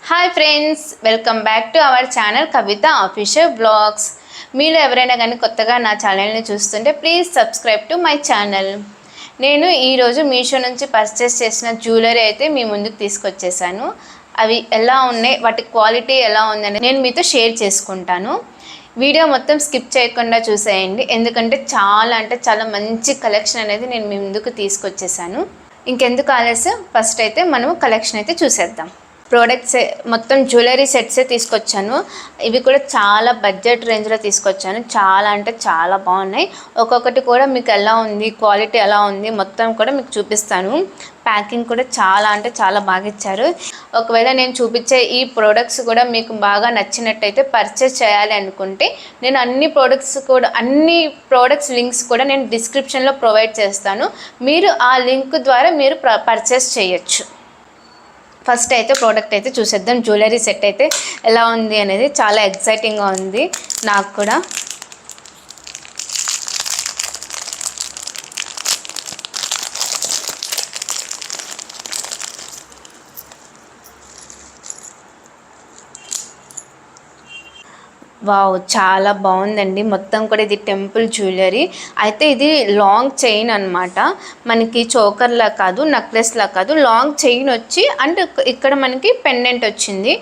Hi friends, welcome back to our channel Kavitha official blogs. మీరు ఎవరైనా కానీ కొత్తగా నా ఛానల్ని చూస్తుంటే please subscribe to my channel. నేను ఈరోజు మీషో నుంచి పర్చేస్ చేసిన జ్యువెలరీ అయితే మీ ముందుకు తీసుకొచ్చేసాను. అవి ఎలా ఉన్నాయి, వాటి క్వాలిటీ ఎలా ఉందని నేను మీతో షేర్ చేసుకుంటాను. వీడియో మొత్తం స్కిప్ చేయకుండా చూసేయండి, ఎందుకంటే చాలా మంచి కలెక్షన్ అనేది నేను మీ ముందుకు తీసుకొచ్చేసాను. ఇంకెందుకు ఆలస్యం, ఫస్ట్ అయితే మనము కలెక్షన్ అయితే చూసేద్దాం. ప్రోడక్ట్స్ మొత్తం జ్యువెలరీ సెట్సే తీసుకొచ్చాను. ఇవి కూడా చాలా బడ్జెట్ రేంజ్లో తీసుకొచ్చాను. చాలా బాగున్నాయి. ఒక్కొక్కటి కూడా మీకు ఎలా ఉంది, క్వాలిటీ ఎలా ఉంది మొత్తం కూడా మీకు చూపిస్తాను. ప్యాకింగ్ కూడా చాలా బాగా ఇచ్చారు. ఒకవేళ నేను చూపించే ఈ ప్రోడక్ట్స్ కూడా మీకు బాగా నచ్చినట్టయితే పర్చేస్ చేయాలి అనుకుంటే నేను అన్ని ప్రోడక్ట్స్ లింక్స్ కూడా నేను డిస్క్రిప్షన్లో ప్రొవైడ్ చేస్తాను. మీరు ఆ లింక్ ద్వారా మీరు పర్చేస్ చేయొచ్చు. ఫస్ట్ అయితే ప్రోడక్ట్ అయితే చూసేద్దాం. జ్యువెలరీ సెట్ అయితే ఎలా ఉంది అనేది చాలా ఎక్సైటింగ్గా ఉంది నాకు కూడా. వావ్, చాలా బాగుందండి. మొత్తం కూడా ఇది టెంపుల్ జ్యువెలరీ అయితే. ఇది లాంగ్ చైన్ అనమాట. మనకి చోకర్లా కాదు, నెక్లెస్లా కాదు, లాంగ్ చైన్ వచ్చి అంటే ఇక్కడ మనకి పెండెంట్ వచ్చింది.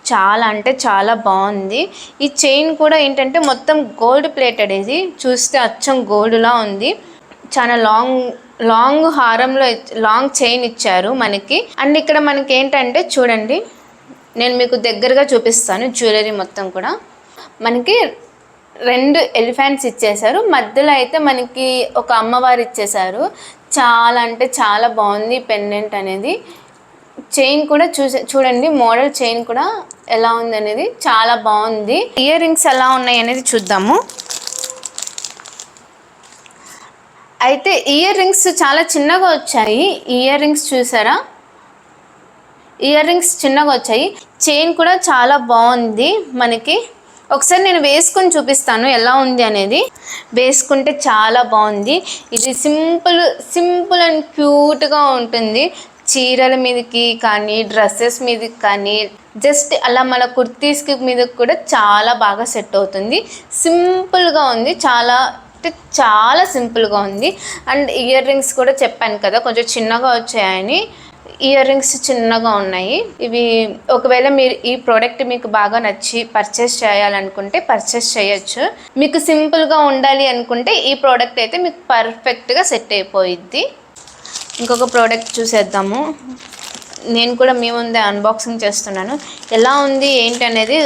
చాలా బాగుంది. ఈ చైన్ కూడా ఏంటంటే మొత్తం గోల్డ్ ప్లేటెడ్. ఇది చూస్తే అచ్చం గోల్డ్లా ఉంది. చాలా లాంగ్ హారంలో లాంగ్ చైన్ ఇచ్చారు మనకి. అండ్ ఇక్కడ మనకి ఏంటంటే చూడండి, నేను మీకు దగ్గరగా చూపిస్తాను. జ్యువెలరీ మొత్తం కూడా మనకి 2 ఎలిఫెంట్స్ ఇచ్చేసారు. మధ్యలో అయితే మనకి ఒక అమ్మవారు ఇచ్చేసారు. చాలా బాగుంది పెండెంట్ అనేది. చైన్ కూడా చూడండి, మోడల్ చైన్ కూడా ఎలా ఉంది అనేది చాలా బాగుంది. ఇయర్ రింగ్స్ ఎలా ఉన్నాయి అనేది చూద్దాము. అయితే ఇయర్ రింగ్స్ చాలా చిన్నగా వచ్చాయి. ఇయర్ రింగ్స్ చూసారా, ఇయర్ రింగ్స్ చిన్నగా వచ్చాయి. చైన్ కూడా చాలా బాగుంది మనకి. ఒకసారి నేను వేసుకొని చూపిస్తాను ఎలా ఉంది అనేది. వేసుకుంటే చాలా బాగుంది. ఇది సింపుల్ అండ్ క్యూట్గా ఉంటుంది. చీరల మీదకి కానీ, డ్రెస్సెస్ మీదకి కానీ, జస్ట్ అలా మన కుర్తీస్కి మీదకి కూడా చాలా బాగా సెట్ అవుతుంది. సింపుల్గా ఉంది, చాలా సింపుల్గా ఉంది. అండ్ ఇయర్ రింగ్స్ కూడా చెప్పాను కదా కొంచెం చిన్నగా వచ్చాయని. ఇయర్ రింగ్స్ చిన్నగా ఉన్నాయి. ఇవి ఒకవేళ మీరు ఈ ప్రోడక్ట్ మీకు బాగా నచ్చి పర్చేస్ చేయాలనుకుంటే పర్చేస్ చేయొచ్చు. మీకు సింపుల్గా ఉండాలి అనుకుంటే ఈ ప్రోడక్ట్ అయితే మీకు పర్ఫెక్ట్గా సెట్ అయిపోయిద్ది. ఇంకొక ప్రోడక్ట్ చూసేద్దాము. నేను కూడా మీ ముందే అన్బాక్సింగ్ చేస్తున్నాను. ఎలా ఉంది ఏంటి అనేది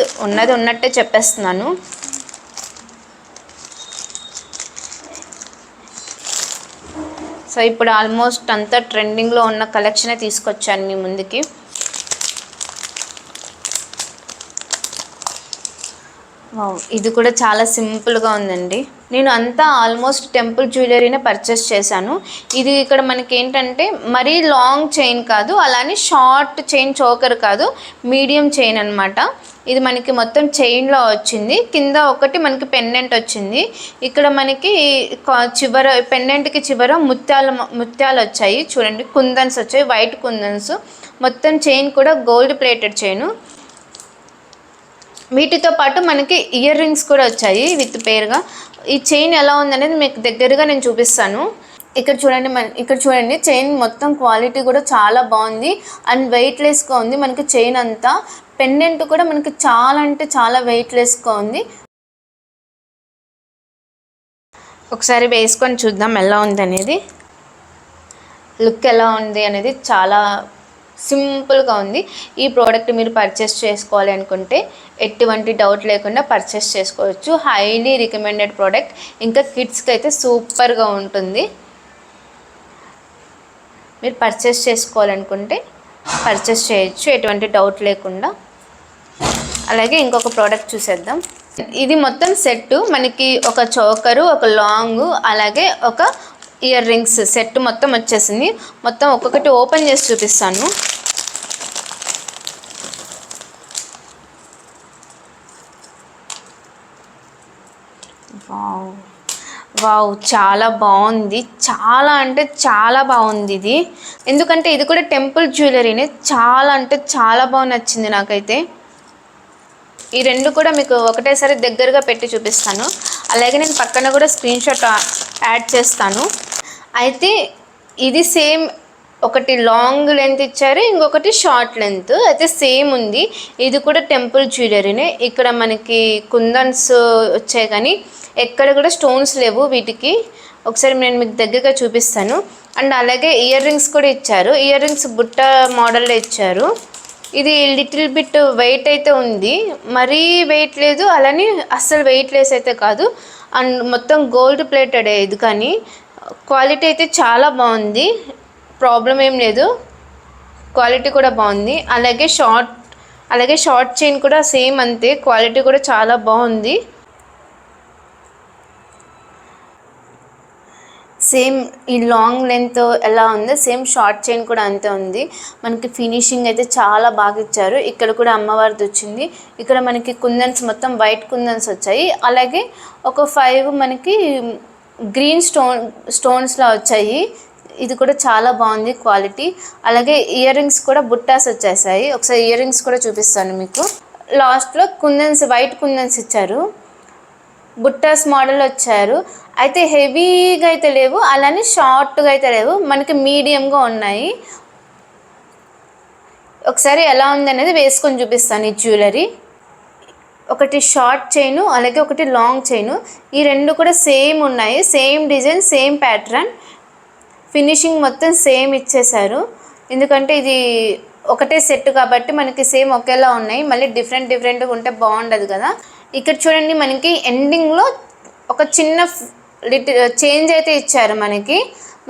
ఉన్నట్టే చెప్పేస్తున్నాను. సో ఇప్పుడు ఆల్మోస్ట్ అంతా ట్రెండింగ్లో ఉన్న కలెక్షనే తీసుకొచ్చాను మీ ముందుకి. ఇది కూడా చాలా సింపుల్గా ఉందండి. నేను అంతా ఆల్మోస్ట్ టెంపుల్ జ్యువెలరీనే పర్చేస్ చేశాను. ఇది ఇక్కడ మనకి ఏంటంటే మరీ లాంగ్ చైన్ కాదు, అలానే షార్ట్ చైన్ చోకర్ కాదు, మీడియం చైన్ అనమాట. ఇది మనకి మొత్తం చైన్లో వచ్చింది. కింద ఒకటి మనకి పెండెంట్ వచ్చింది. ఇక్కడ మనకి పెండెంట్కి చివర ముత్యాలు వచ్చాయి. చూడండి, కుందన్స్ వచ్చాయి, వైట్ కుందన్స్. మొత్తం చైన్ కూడా గోల్డ్ ప్లేటెడ్ చైను. వీటితో పాటు మనకి ఇయర్ రింగ్స్ కూడా వచ్చాయి విత్ పేరుగా. ఈ చైన్ ఎలా ఉందనేది మీకు దగ్గరగా నేను చూపిస్తాను. ఇక్కడ చూడండి చైన్ మొత్తం క్వాలిటీ కూడా చాలా బాగుంది అండ్ వెయిట్లెస్గా ఉంది. మనకి చైన్ అంతా పెండెంట్ కూడా మనకి చాలా వెయిట్లెస్గా ఉంది. ఒకసారి వేసుకొని చూద్దాం ఎలా ఉంది అనేది. లుక్ ఎలా ఉంది అనేది చాలా సింపుల్గా ఉంది. ఈ ప్రోడక్ట్ మీరు పర్చేస్ చేసుకోవాలి అనుకుంటే ఎటువంటి డౌట్ లేకుండా పర్చేస్ చేసుకోవచ్చు. Highly recommended product. ఇంకా కిడ్స్కి అయితే సూపర్గా ఉంటుంది. మీరు పర్చేస్ చేసుకోవాలనుకుంటే పర్చేస్ చేయొచ్చు ఎటువంటి డౌట్ లేకుండా. అలాగే ఇంకొక ప్రోడక్ట్ చూసేద్దాం. ఇది మొత్తం సెట్ మనకి ఒక చోకరు, ఒక లాంగ్, అలాగే ఒక ఇయర్ రింగ్స్ సెట్ మొత్తం వచ్చేసింది. మొత్తం ఒక్కొక్కటి ఓపెన్ చేసి చూపిస్తాను. వావ్! చాలా బాగుంది. చాలా అంటే చాలా బాగుంది ఇది. ఎందుకంటే ఇది కూడా టెంపుల్ జ్యువెలరీనే. చాలా అంటే చాలా బాగా నచ్చింది నాకైతే. ఈ రెండు కూడా మీకు ఒకటేసారి దగ్గరగా పెట్టి చూపిస్తాను. అలాగే నేను పక్కన కూడా స్క్రీన్ షాట్ యాడ్ చేస్తాను. అయితే ఇది సేమ్, ఒకటి లాంగ్ లెంత్ ఇచ్చారు, ఇంకొకటి షార్ట్ లెంత్. అయితే సేమ్ ఉంది. ఇది కూడా టెంపుల్ జ్యువెలరీనే. ఇక్కడ మనకి కుందన్స్ వచ్చాయి కానీ ఎక్కడ కూడా స్టోన్స్ లేవు వీటికి. ఒకసారి నేను మీకు దగ్గరగా చూపిస్తాను. అండ్ అలాగే ఇయర్ రింగ్స్ కూడా ఇచ్చారు. ఇయర్ రింగ్స్ బుట్ట మోడల్లో ఇచ్చారు. ఇది లిటిల్ బిట్ వెయిట్ అయితే ఉంది, మరీ వెయిట్ లేదు, అలానే అస్సలు వెయిట్ లెస్ అయితే కాదు. అండ్ మొత్తం గోల్డ్ ప్లేటెడ్ ఇది, కానీ క్వాలిటీ అయితే చాలా బాగుంది. ప్రాబ్లం ఏం లేదు, క్వాలిటీ కూడా బాగుంది. అలాగే షార్ట్ చైన్ కూడా సేమ్ అంతే, క్వాలిటీ కూడా చాలా బాగుంది. సేమ్ ఈ లాంగ్ లెంత్ ఎలా ఉందో సేమ్ షార్ట్ చైన్ కూడా అంతే ఉంది. మనకి ఫినిషింగ్ అయితే చాలా బాగా ఇచ్చారు. ఇక్కడ కూడా అమ్మవారిది వచ్చింది. ఇక్కడ మనకి కుందన్స్ మొత్తం వైట్ కుందన్స్ వచ్చాయి. అలాగే ఒక 5 మనకి గ్రీన్ స్టోన్స్లా వచ్చాయి. ఇది కూడా చాలా బాగుంది క్వాలిటీ. అలాగే ఇయర్ రింగ్స్ కూడా బుట్టాస్ వచ్చేసాయి. ఒకసారి ఇయర్ రింగ్స్ కూడా చూపిస్తాను మీకు. లాస్ట్లో కుందన్స్, వైట్ కుందన్స్ ఇచ్చారు, బుట్టాస్ మోడల్ వచ్చారు. అయితే హెవీగా అయితే లేవు, అలానే షార్ట్గా అయితే లేవు, మనకి మీడియంగా ఉన్నాయి. ఒకసారి ఎలా ఉందనేది వేసుకొని చూపిస్తాను. ఈ జ్యువెలరీ ఒకటి షార్ట్ చైను, అలాగే ఒకటి లాంగ్ చైను. ఈ రెండు కూడా సేమ్ ఉన్నాయి, same design, same pattern. Finishing మొత్తం సేమ్ ఇచ్చేశారు. ఎందుకంటే ఇది ఒకటే సెట్ కాబట్టి మనకి సేమ్ ఒకేలా ఉన్నాయి. మళ్ళీ డిఫరెంట్గా ఉంటే బాగుండదు కదా. ఇక్కడ చూడండి, మనకి ఎండింగ్లో ఒక చిన్న చేంజ్ అయితే ఇచ్చారు. మనకి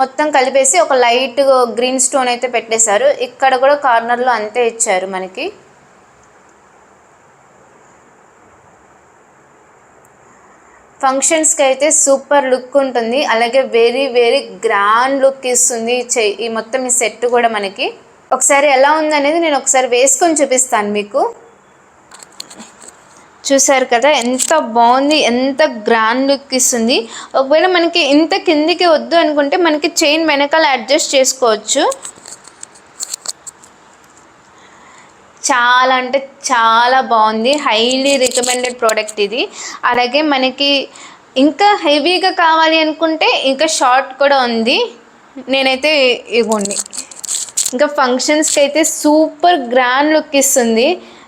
మొత్తం కలిపేసి ఒక లైట్ గ్రీన్ స్టోన్ అయితే పెట్టేశారు. ఇక్కడ కూడా కార్నర్లో అంతే ఇచ్చారు. మనకి ఫంక్షన్స్కి అయితే సూపర్ లుక్ ఉంటుంది. అలాగే వెరీ వెరీ గ్రాండ్ లుక్ ఇస్తుంది ఈ మొత్తం ఈ సెట్ కూడా. మనకి ఒకసారి ఎలా ఉందనేది నేను ఒకసారి వేసుకొని చూపిస్తాను మీకు. చూసారు కదా ఎంత బాగుంది, ఎంత గ్రాండ్ లుక్ ఇస్తుంది. ఒకవేళ మనకి ఇంత కిందికి వద్దు అనుకుంటే మనకి చైన్ వెనకాల అడ్జస్ట్ చేసుకోవచ్చు. చాలా అంటే చాలా బాగుంది. హైలీ రికమెండెడ్ ప్రోడక్ట్ ఇది. అలాగే మనకి ఇంకా హెవీగా కావాలి అనుకుంటే ఇంకా షార్ట్ కూడా ఉంది. నేనైతే ఇవ్వండి, ఇంకా ఫంక్షన్స్కి అయితే సూపర్ గ్రాండ్ లుక్ ఇస్తుంది.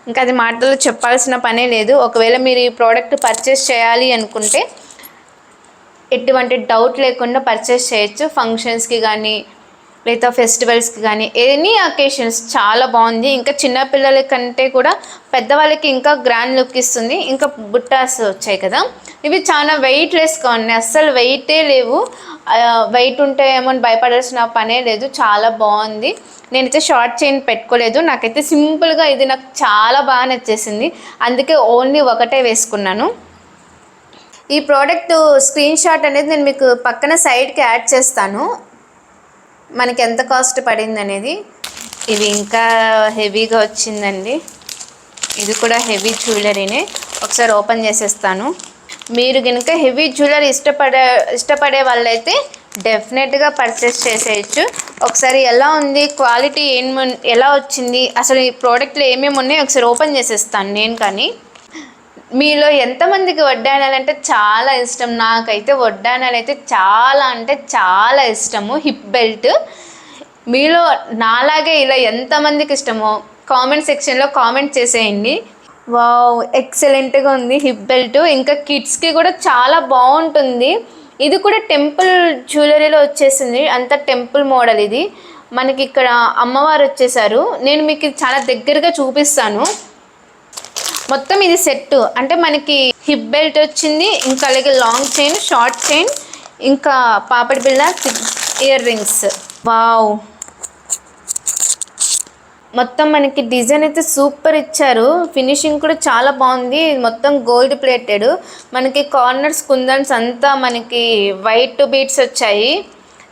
ఇంకా అది మాటల్లో చెప్పాల్సిన పనే లేదు. ఒకవేళ మీరు ఈ ప్రోడక్ట్ పర్చేస్ చేయాలి అనుకుంటే ఎటువంటి డౌట్ లేకుండా పర్చేస్ చేయొచ్చు. ఫంక్షన్స్కి కానీ లేదా ఫెస్టివల్స్కి కానీ ఎనీ అకేషన్స్ చాలా బాగుంది. ఇంకా చిన్నపిల్లల కంటే కూడా పెద్దవాళ్ళకి ఇంకా గ్రాండ్ లుక్ ఇస్తుంది. ఇంకా బుట్టాస్ వచ్చాయి కదా, ఇవి చాలా వెయిట్లెస్గా ఉన్నాయి, అస్సలు వెయిటే లేవు. వెయిట్ ఉంటే ఏమో భయపడాల్సిన పనే లేదు, చాలా బాగుంది. నేనైతే షార్ట్ చైన్ పెట్టుకోలేదు, నాకైతే సింపుల్గా ఇది నాకు చాలా బాగా నచ్చేసింది, అందుకే ఓన్లీ ఒకటే వేసుకున్నాను. ఈ ప్రోడక్ట్ స్క్రీన్ షాట్ అనేది నేను మీకు పక్కన సైడ్కి యాడ్ చేస్తాను, మనకి ఎంత కాస్ట్ పడింది అనేది. ఇది ఇంకా హెవీగా వచ్చిందండి. ఇది కూడా హెవీ జ్యువెలరీనే. ఒకసారి ఓపెన్ చేసేస్తాను. మీరు కనుక హెవీ జ్యువెలరీ ఇష్టపడే వాళ్ళైతే డెఫినెట్గా పర్చేస్ చేసేయచ్చు. ఒకసారి ఎలా ఉంది, క్వాలిటీ ఎలా వచ్చింది, అసలు ఈ ప్రోడక్ట్లో ఏమేమి ఉన్నాయో ఒకసారి ఓపెన్ చేసేస్తాను నేను. కానీ మీలో ఎంతమందికి వడ్డానాలు అంటే చాలా ఇష్టం? నాకైతే వడ్డానాలు అయితే చాలా అంటే చాలా ఇష్టము. హిప్ బెల్ట్ మీలో నాలాగే ఇలా ఎంతమందికి ఇష్టమో కామెంట్ సెక్షన్లో కామెంట్ చేసేయండి. వావ్, ఎక్సలెంట్గా ఉంది హిప్ బెల్ట్. ఇంకా కిడ్స్కి కూడా చాలా బాగుంటుంది. ఇది కూడా టెంపుల్ జ్యువెలరీలో వచ్చేసింది, అంత టెంపుల్ మోడల్. ఇది మనకి ఇక్కడ అమ్మవారు వచ్చేసారు. నేను మీకు చాలా దగ్గరగా చూపిస్తాను. మొత్తం ఇది సెట్ అంటే మనకి హిప్ బెల్ట్ వచ్చింది, ఇంకా అలాగే లాంగ్ చైన్, షార్ట్ చైన్, ఇంకా పాపడి బిళ్ళ, ఇయర్ రింగ్స్. వావ్, మొత్తం మనకి డిజైన్ అయితే సూపర్ ఇచ్చారు. ఫినిషింగ్ కూడా చాలా బాగుంది. మొత్తం గోల్డ్ ప్లేటెడ్. మనకి కార్నర్స్ కుందన్స్ అంతా మనకి వైట్ బీడ్స్ వచ్చాయి.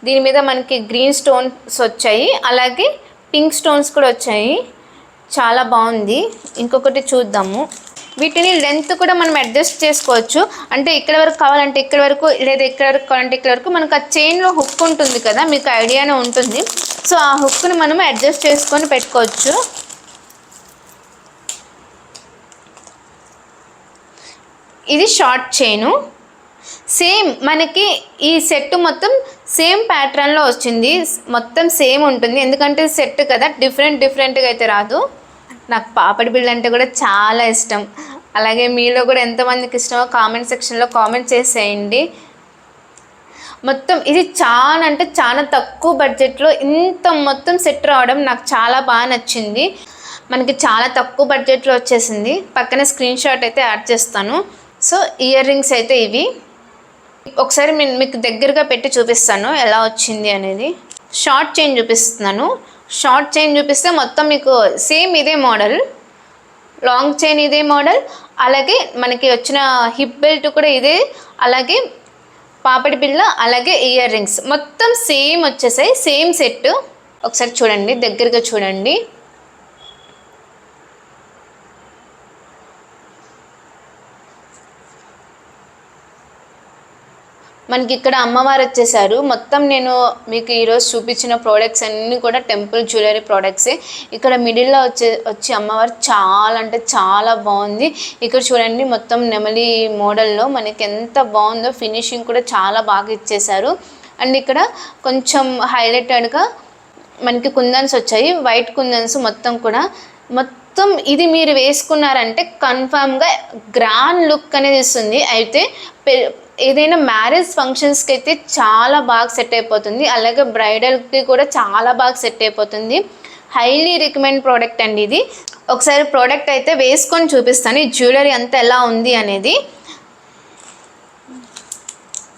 దీని మీద మనకి గ్రీన్ స్టోన్స్ వచ్చాయి, అలాగే పింక్ స్టోన్స్ కూడా వచ్చాయి. చాలా బాగుంది. ఇంకొకటి చూద్దాము. వీటిని లెంత్ కూడా మనం అడ్జస్ట్ చేసుకోవచ్చు. అంటే ఇక్కడ వరకు కావాలంటే ఇక్కడ వరకు, లేదా ఇక్కడ వరకు కావాలంటే ఇక్కడ వరకు. మనకు ఆ చైన్లో హుక్ ఉంటుంది కదా, మీకు ఐడియానే ఉంటుంది. సో ఆ హుక్ని మనం అడ్జస్ట్ చేసుకొని పెట్టుకోవచ్చు. ఇది షార్ట్ చైను. సేమ్ మనకి ఈ సెట్ మొత్తం సేమ్ ప్యాటర్న్లో వచ్చింది, మొత్తం సేమ్ ఉంటుంది. ఎందుకంటే సెట్ కదా, డిఫరెంట్గా అయితే రాదు. నాకు పాపడి బిళ్ళ అంటే కూడా చాలా ఇష్టం. అలాగే మీలో కూడా ఎంతమందికి ఇష్టమో కామెంట్ సెక్షన్లో కామెంట్ చేసేయండి. మొత్తం ఇది చాలా అంటే చాలా తక్కువ బడ్జెట్లో ఇంత మొత్తం సెట్ రావడం నాకు చాలా బాగా నచ్చింది. మనకి చాలా తక్కువ బడ్జెట్లో వచ్చేసింది. పక్కన స్క్రీన్ షాట్ అయితే యాడ్ చేస్తాను. సో ఇయర్ రింగ్స్ అయితే ఇవి. ఒకసారి నేను మీకు దగ్గరగా పెట్టి చూపిస్తాను ఎలా వచ్చింది అనేది. షార్ట్ చైన్ చూపిస్తున్నాను. షార్ట్ చైన్ చూపిస్తే మొత్తం మీకు సేమ్ ఇదే మోడల్, లాంగ్ చైన్ ఇదే మోడల్, అలాగే మనకి వచ్చిన హిప్ బెల్ట్ కూడా ఇదే, అలాగే పాపడి బిళ్ళ, అలాగే ఇయర్ రింగ్స్ మొత్తం సేమ్ వచ్చేసాయి, సేమ్ సెట్. ఒకసారి చూడండి, దగ్గరగా చూడండి. మనకి ఇక్కడ అమ్మవారు వచ్చేసారు. మొత్తం నేను మీకు ఈరోజు చూపించిన ప్రోడక్ట్స్ అన్నీ కూడా టెంపుల్ జ్యువెలరీ ప్రోడక్ట్సే. ఇక్కడ మిడిల్లో వచ్చి అమ్మవారు చాలా అంటే చాలా బాగుంది. ఇక్కడ చూడండి, మొత్తం నెమలి మోడల్లో మనకి ఎంత బాగుందో, ఫినిషింగ్ కూడా చాలా బాగా ఇచ్చేసారు. అండ్ ఇక్కడ కొంచెం హైలైటెడ్గా మనకి కుందన్స్ వచ్చాయి, వైట్ కుందన్స్ మొత్తం కూడా. మొత్తం ఇది మీరు వేసుకున్నారంటే కన్ఫామ్గా గ్రాండ్ లుక్ అనేది ఇస్తుంది. అయితే ఏదైనా మ్యారేజ్ ఫంక్షన్స్కి అయితే చాలా బాగా సెట్ అయిపోతుంది, అలాగే బ్రైడల్కి కూడా చాలా బాగా సెట్ అయిపోతుంది. హైలీ రికమెండ్ ప్రోడక్ట్ అండి ఇది. ఒకసారి ప్రోడక్ట్ అయితే వేసుకొని చూపిస్తాను, ఈ జ్యువెలరీ అంతా ఎలా ఉంది అనేది.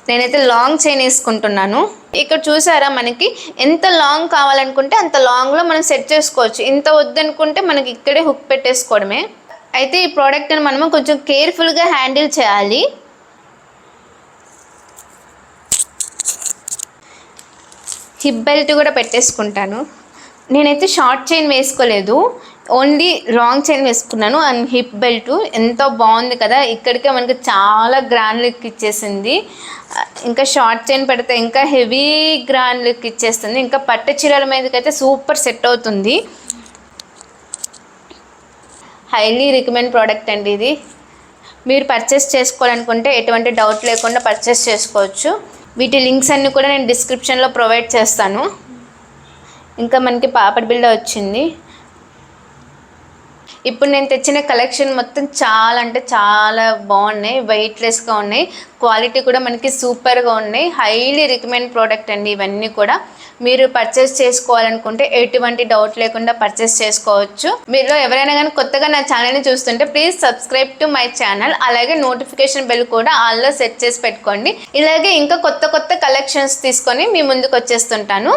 నేనైతే లాంగ్ చైన్ వేసుకుంటున్నాను. ఇక్కడ చూసారా, మనకి ఎంత లాంగ్ కావాలనుకుంటే అంత లాంగ్లో మనం సెట్ చేసుకోవచ్చు. ఇంత వద్దనుకుంటే మనకి ఇక్కడే హుక్ పెట్టేసుకోవడమే. అయితే ఈ ప్రోడక్ట్ని మనము కొంచెం కేర్ఫుల్గా హ్యాండిల్ చేయాలి. హిప్ బెల్ట్ కూడా పెట్టేసుకుంటాను. నేనైతే షార్ట్ చైన్ వేసుకోలేదు, ఓన్లీ లాంగ్ చైన్ వేసుకున్నాను. అండ్ హిప్ బెల్ట్ ఎంతో బాగుంది కదా, ఇక్కడికే మనకి చాలా గ్రాండ్ లుక్ ఇచ్చేసింది. ఇంకా షార్ట్ చైన్ పెడితే ఇంకా హెవీ గ్రాండ్ లుక్ ఇచ్చేస్తుంది. ఇంకా పట్టు చీరల మీదకైతే సూపర్ సెట్ అవుతుంది. హైలీ రికమెండ్ ప్రోడక్ట్ అండి ఇది. మీరు పర్చేస్ చేసుకోవాలనుకుంటే ఎటువంటి డౌట్ లేకుండా పర్చేస్ చేసుకోవచ్చు. వీటి లింక్స్ అన్నీ కూడా నేను డిస్క్రిప్షన్లో ప్రొవైడ్ చేస్తాను. ఇంకా మనకి పాపడి బిళ్ళ వచ్చింది. ఇప్పుడు నేను తెచ్చిన కలెక్షన్ మొత్తం చాలా అంటే చాలా బాగున్నాయి, వెయిట్లెస్గా ఉన్నాయి, క్వాలిటీ కూడా మనకి సూపర్గా ఉన్నాయి. హైలీ రికమెండ్ ప్రోడక్ట్ అండి ఇవన్నీ కూడా. మీరు పర్చేస్ చేసుకోవాలనుకుంటే ఎటువంటి డౌట్ లేకుండా పర్చేస్ చేసుకోవచ్చు. మీరు ఎవరైనా కానీ కొత్తగా నా ఛానల్ని చూస్తుంటే please subscribe to my channel, అలాగే నోటిఫికేషన్ బెల్ కూడా ఆల్లో సెట్ చేసి పెట్టుకోండి. ఇలాగే ఇంకా కొత్త కలెక్షన్స్ తీసుకొని మీ ముందుకు వచ్చేస్తుంటాను.